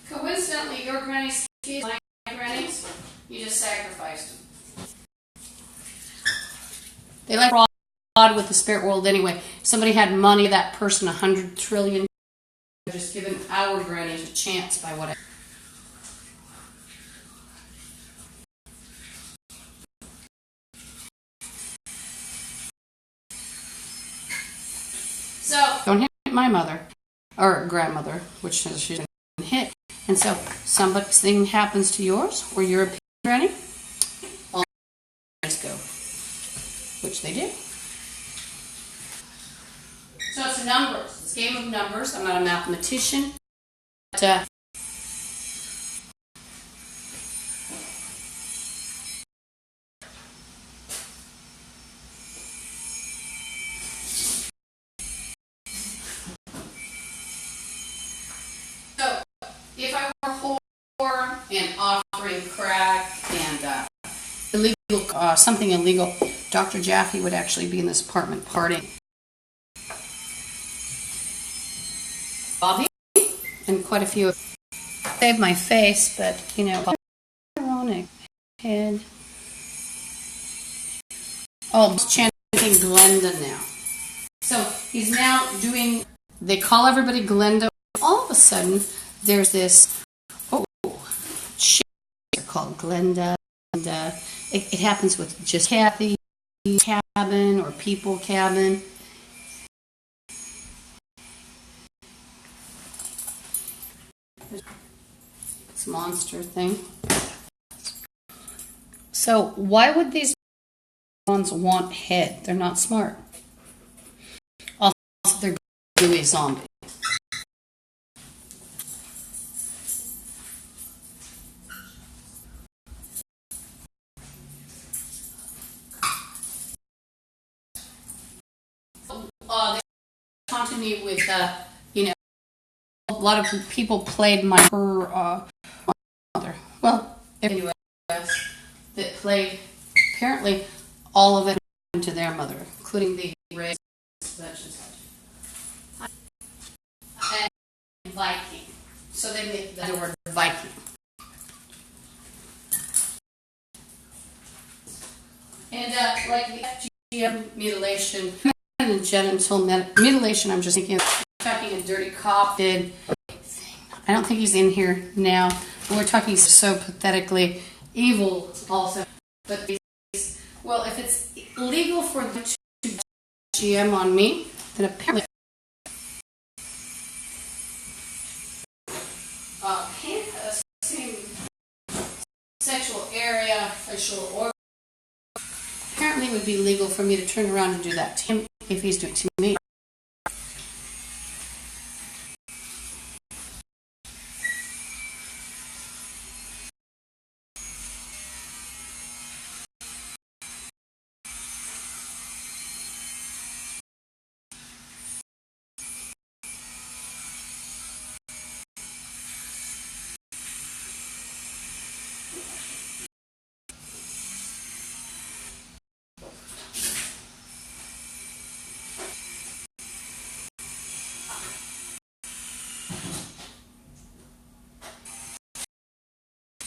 Coincidentally, your granny's kids, my granny's, you just sacrificed them. They like fraud with the spirit world anyway. If somebody had money, that person 100 trillion, just giving our grannies a chance by whatever. So, don't hit my mother, or grandmother, which says she's been hit. And so, something happens to yours, or you're a granny, all go, which they do. So it's numbers. It's a game of numbers. I'm not a mathematician, but if I were whore and offering crack and illegal, something illegal, Dr. Jaffe would actually be in this apartment partying. Bobby and quite a few saved my face, but you know, ironic head. Oh, I'm chanting Glenda now. So he's now doing. They call everybody Glenda. All of a sudden, there's this shit called Glenda, and it happens with just Kathy cabin or people cabin. This monster thing. So why would these ones want head? They're not smart. Also, they're gooey zombies. They continue with, you know, a lot of people played her mother. Well, anyway, that played apparently all of it to their mother, including the race, such and such. And Viking. So they made the word Viking. And like the FGM mutilation and genital mutilation, I'm just thinking of a dirty cop did. I don't think he's in here now. We're talking so pathetically evil also. But well, if it's illegal for them to GM on me, then apparently can't assume sexual area, sexual organ. Apparently it would be legal for me to turn around and do that to him if he's doing it to me.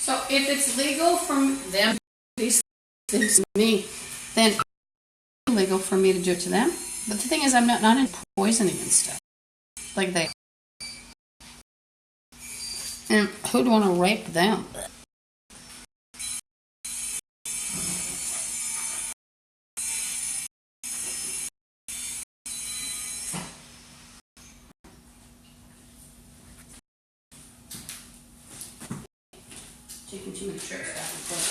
So if it's legal from them, these things to me, then it's illegal for me to do it to them. But the thing is, I'm not into poisoning and stuff like they. And who'd want to rape them? Taking too many shirts back and forth.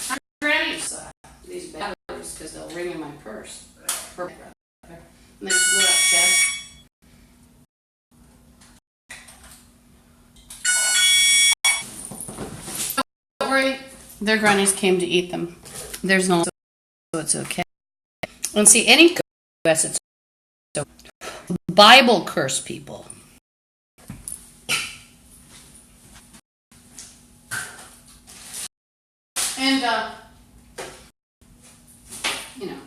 I'm ready to these batteries because they'll ring in my purse. And they just blew up chest. Don't worry, their grannies came to eat them. There's no, so it's okay. And see, any US, it's so Bible curse people. And, you know,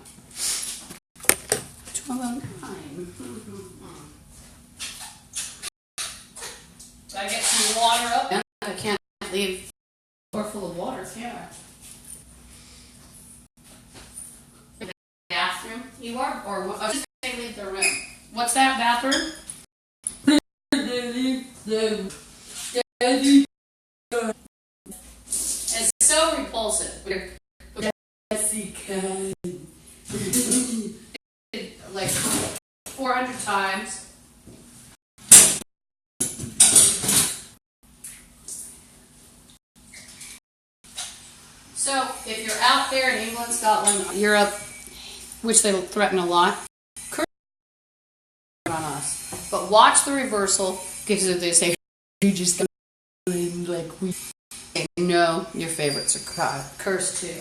1209. So I get some water up. I can't leave a floor full of water, can I? Bathroom? You are? Or I was just saying leave the room. What's that bathroom? It's so repulsive. Like 400 times. So if you're out there in England, Scotland, Europe, which they threaten a lot, curse on us. But watch the reversal because if they say you just like we know your favorites are cursed too.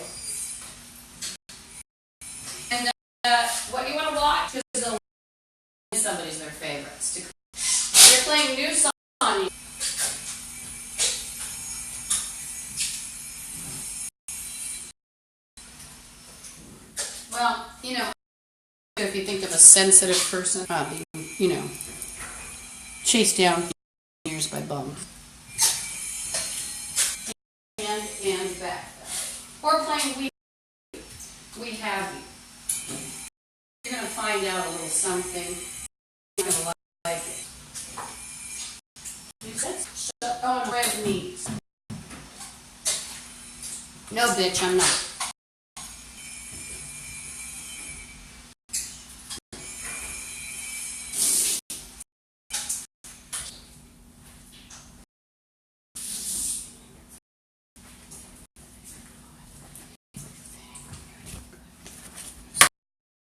And what you want to watch is they'll somebody's their favorites. They're playing new songs on you. Well, you know, if you think of a sensitive person, being, you know, chased down years by bums. And back. Or playing we have you. You're going to find out a little something. You're going to like it. You said shut on red knees. No, bitch, I'm not.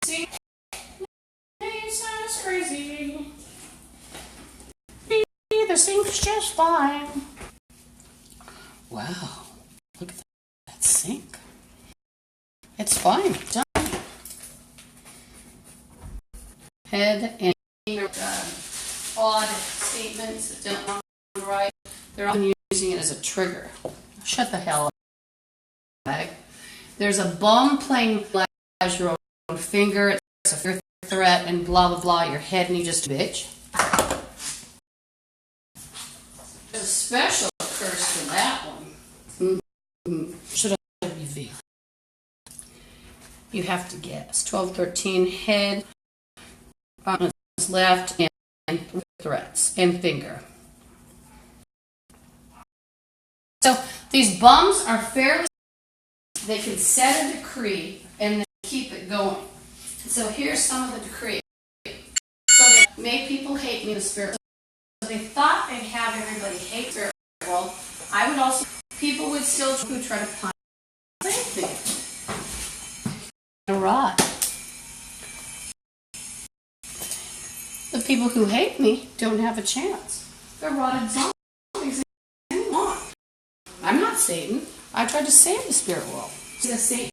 See? It sounds crazy. The sink's just fine. Wow. Look at that sink. It's fine. Done. Head and odd statements that don't sound right. They're often using it as a trigger. Shut the hell up, bag. There's a bum playing your own finger. It's a threat and blah blah blah. Your head and you just bitch. There's a special curse for that one. Should I reveal? You have to guess. 12, 13, head on his left and with threats and finger. So these bums are fairly, they can set a decree and then keep it going. So here's some of the decree. So they made people hate me in the spirit. So they thought they'd have everybody hate spirit. Well, I would also, people would still try to punish me. A rod. The people who hate me don't have a chance. They're rotted zombies. I'm not Satan. I tried to save the spirit world. It's Satan.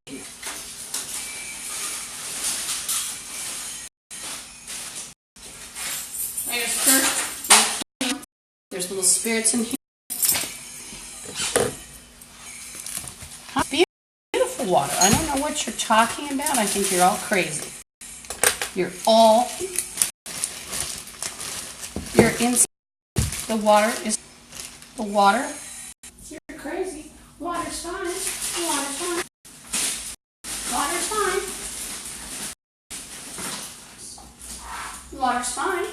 There's little spirits in here. Beautiful water. I don't know what you're talking about. I think you're all crazy. You're inside. The water is the water. You're crazy. Water's fine. Water's fine. Water's fine. Water's fine.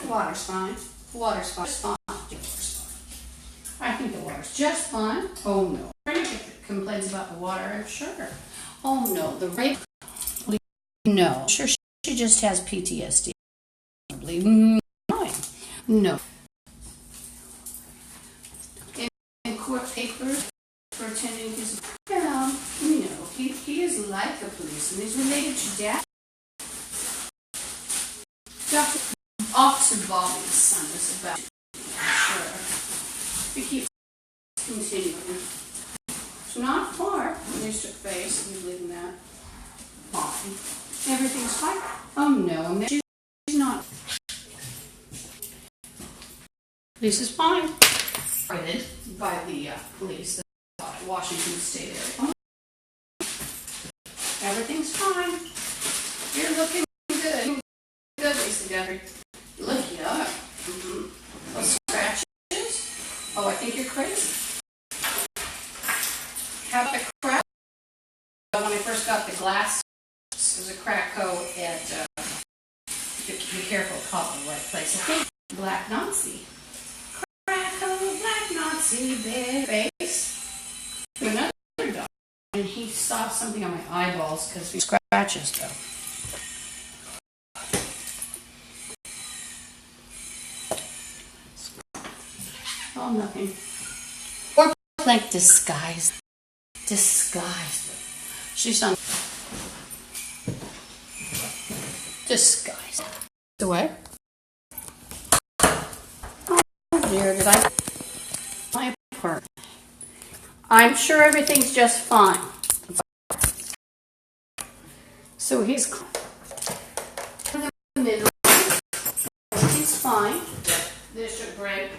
Water's fine. Water's fine. I think the water's just fine. Oh no. Complains about the water, I'm sure. Oh no, the rape. No. Sure, she just has PTSD. No. In court papers for attending his. No, he is like a policeman. He's related to Dad. Dr. Officer Bobby's son is about. Sure. We keep continuing. It's not far from Mr. Face. We believe in that. Fine. Everything's fine. Oh no, she's not. This is fine. Rated by the police, the Washington State area. Everything's fine. You're looking good. Good, Lisa Guthrie. Look, yeah. Those scratches. Oh, I think you're crazy. How about the crack? When I first got the glass, there was a crack coat at, be careful, call it the right place. I think Black Nazi. Crack coat, Black Nazi, big face. Another dog. And he saw something on my eyeballs because he scratches though. Oh, nothing. Or like disguise. Disguise. She's on. Disguise. Away. Oh dear, did I? My part. I'm sure everything's just fine. So he's in the middle. He's fine. District break.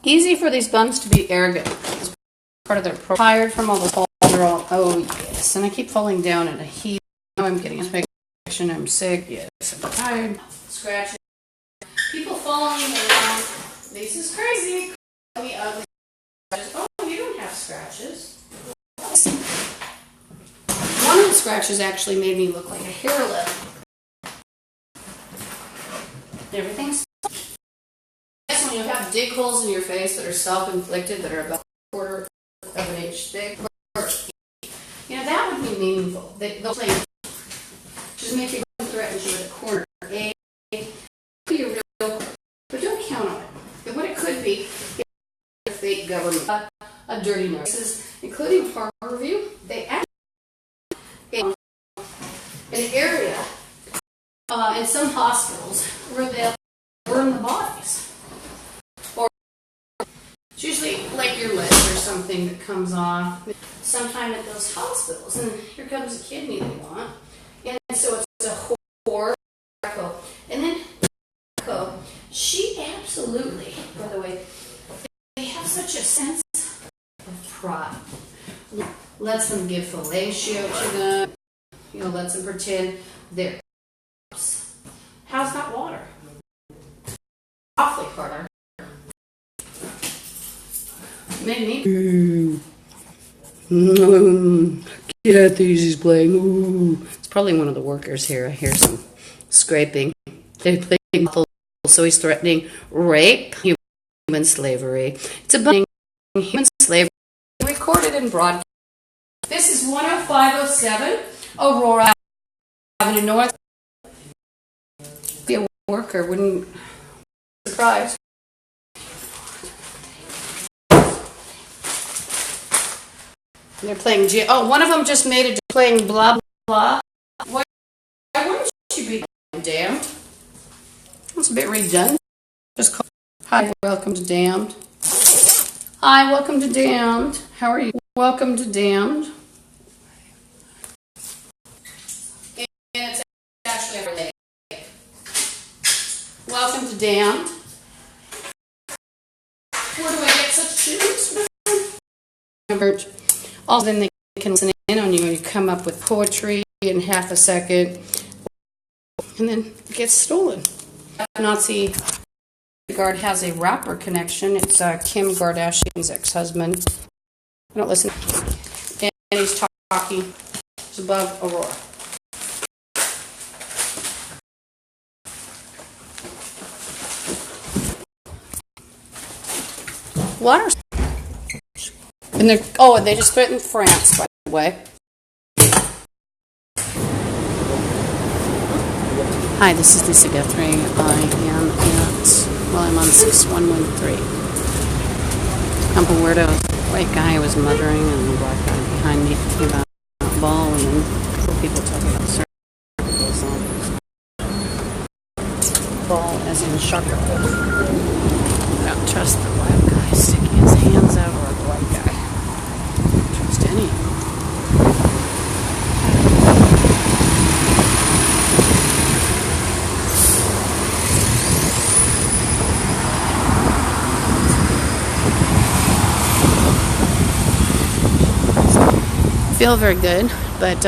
Easy for these bums to be arrogant. It's part of their tired from all the fall. They're all, oh yes, and I keep falling down in a heat. Oh, I'm getting infection. I'm sick. Yes, I'm tired. Scratching. People following me around. This is crazy. Me ugly. Oh, you don't have scratches. One of the scratches actually made me look like a hair lip. Everything's. When you have dig holes in your face that are self-inflicted, that are about a quarter of an inch thick, that would be meaningful. They'll play, just make you threaten you with a corner. Be a real, but don't count on it. What it could be, a fake government, a dirty nurses, including Harbor Review, they actually in an area in some hospitals where they'll burn the bodies. It's usually like your lip or something that comes off sometime at those hospitals. And here comes a kidney they want. And so it's a horror. And then she absolutely, by the way, they have such a sense of pride. Lets them give fellatio to them. Lets them pretend they're. How's that water? Awfully hard. Made me. Kathy's playing. Ooh. It's probably one of the workers here. I hear some scraping. They're playing muffled, so he's threatening rape, human slavery. It's about human slavery recorded and broadcast. This is 10507 Aurora Avenue North. Be a worker, wouldn't surprise. They're playing one of them just made it playing blah blah. Why wouldn't you be damned? That's a bit redundant. Just call. Hi, welcome to Damned. Hi, welcome to Damned. How are you? Welcome to Damned. And it's actually related. Welcome to Damned. Where do I get such shoes? Also, then they can listen in on you and you come up with poetry in half a second, and then it gets stolen. Nazi guard has a rapper connection. It's Kim Kardashian's ex-husband. I don't listen. And he's talking. It's above Aurora. Water. And they just threatened France, by the way. Hi, this is Lisa Guthrie. I'm on 6113. I'm a weirdo. White guy was muttering, and the black guy behind me talking about ball, and then poor people talking about circles on ball as in shark. I don't trust the black guy sticking his hands out, or the white guy. I don't trust any of them. Feel very good, but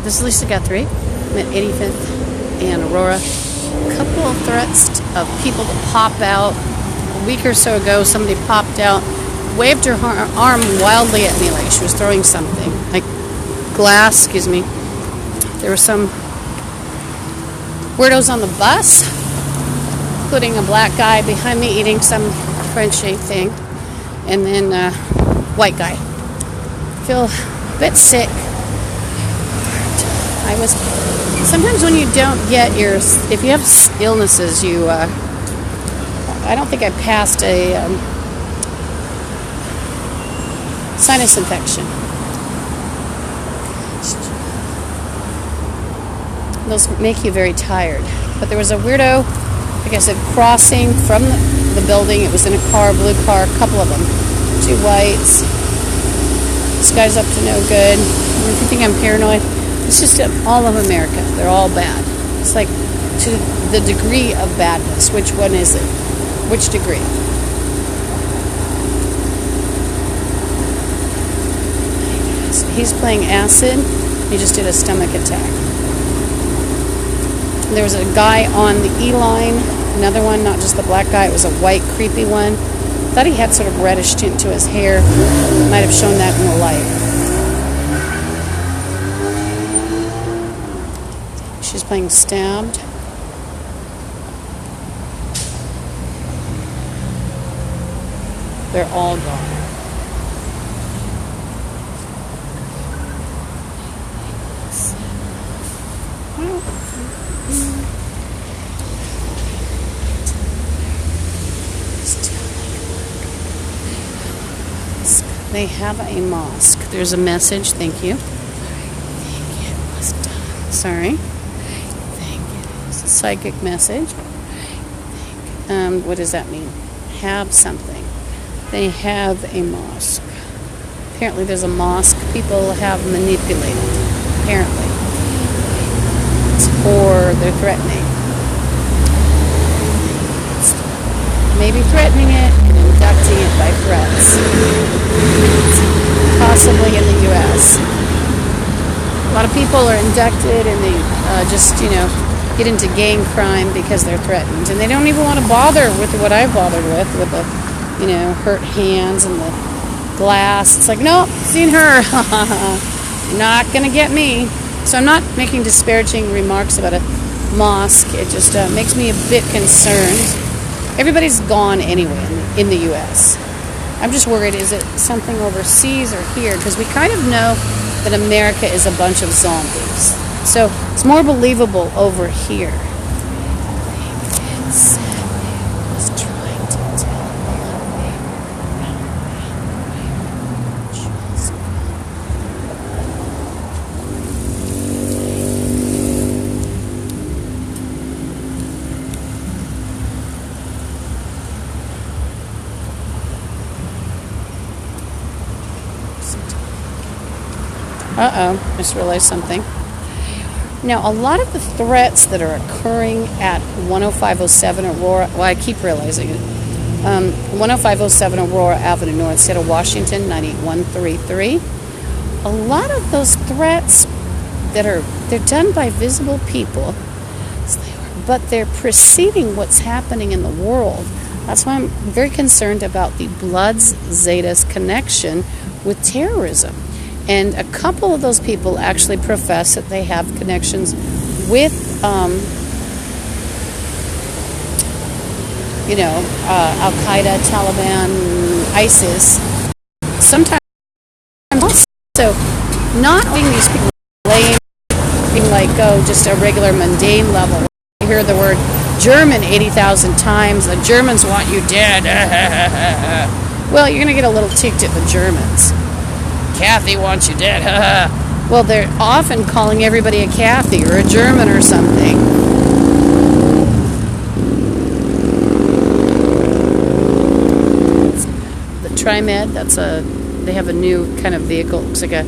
this is Lisa Guthrie. I'm at 85th and Aurora. A couple of threats of people to pop out. A week or so ago, somebody popped out, waved her arm wildly at me like she was throwing something, like glass, There were some weirdos on the bus, including a black guy behind me eating some French thing, and then a white guy. Feel bit sick. Sometimes when you don't get if you have illnesses, I don't think I passed a sinus infection. Those make you very tired. But there was a weirdo, like I said, crossing from the building. It was in a car, blue car, a couple of them, 2 whites. This guy's up to no good. If you think I'm paranoid, it's just all of America. They're all bad. It's like to the degree of badness. Which one is it? Which degree? He's playing acid. He just did a stomach attack. There was a guy on the E-line, another one, not just the black guy. It was a white, creepy one. Thought he had sort of reddish tint to his hair. Might have shown that in the light. She's playing stabbed. They're all gone. They have a mosque. There's a message. Thank you. Thank you. It was done. Sorry. Thank you. It's a psychic message. What does that mean? Have something. They have a mosque. Apparently there's a mosque people have manipulated. Apparently. Or they're threatening. Maybe threatening it and inducting it by threats. Possibly in the U.S. A lot of people are inducted and they get into gang crime because they're threatened. And they don't even want to bother with what I've bothered with the, hurt hands and the glass. It's like, nope, seen her. Not going to get me. So I'm not making disparaging remarks about a mosque. It just makes me a bit concerned. Everybody's gone anyway in the U.S. I'm just worried, is it something overseas or here? Because we kind of know that America is a bunch of zombies. So it's more believable over here. Uh-oh, I just realized something. Now, a lot of the threats that are occurring at 10507 Aurora, well, I keep realizing it, 10507 Aurora Avenue North, state of Washington, 98133. A lot of those threats they're done by visible people, but they're preceding what's happening in the world. That's why I'm very concerned about the Bloods Zetas connection with terrorism. And a couple of those people actually profess that they have connections with, Al-Qaeda, Taliban, ISIS. Sometimes also not being these people being like, just a regular mundane level. You hear the word German 80,000 times. The Germans want you dead. Well, you're going to get a little ticked at the Germans. Kathy wants you dead. Well, they're often calling everybody a Kathy or a German or something. The TriMed, they have a new kind of vehicle. It looks like a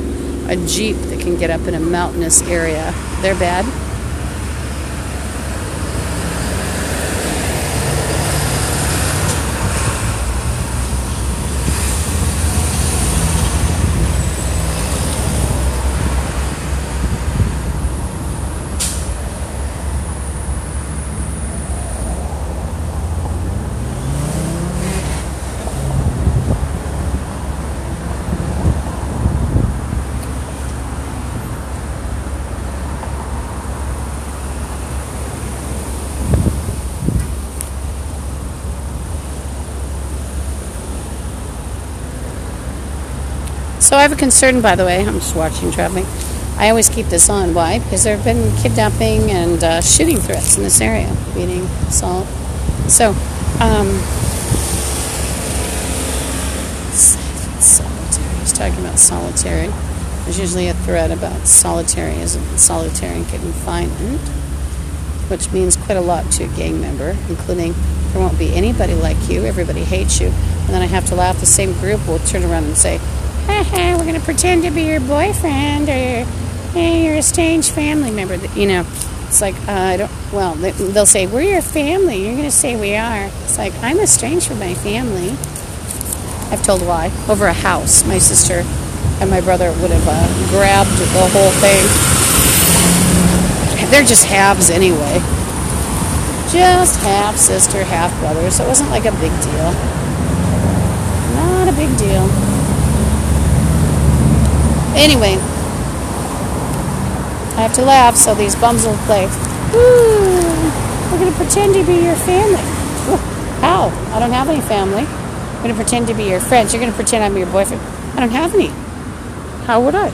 Jeep that can get up in a mountainous area. They're bad. So I have a concern, by the way. I'm just watching traffic. I always keep this on. Why? Because there have been kidnapping and shooting threats in this area, beating, assault. So, solitary. He's talking about solitary. There's usually a threat about solitary and confinement, which means quite a lot to a gang member, including there won't be anybody like you. Everybody hates you. And then I have to laugh. The same group will turn around and say, we're going to pretend to be your boyfriend or your estranged family member. It's like, they'll say, we're your family. You're going to say we are. It's like, I'm estranged from my family. I've told why. Over a house. My sister and my brother would have grabbed the whole thing. They're just halves anyway. Just half sister, half brother. So it wasn't like a big deal. Not a big deal. Anyway, I have to laugh so these bums will play. We're going to pretend to be your family. How? I don't have any family. I'm going to pretend to be your friends. You're going to pretend I'm your boyfriend. I don't have any. How would I?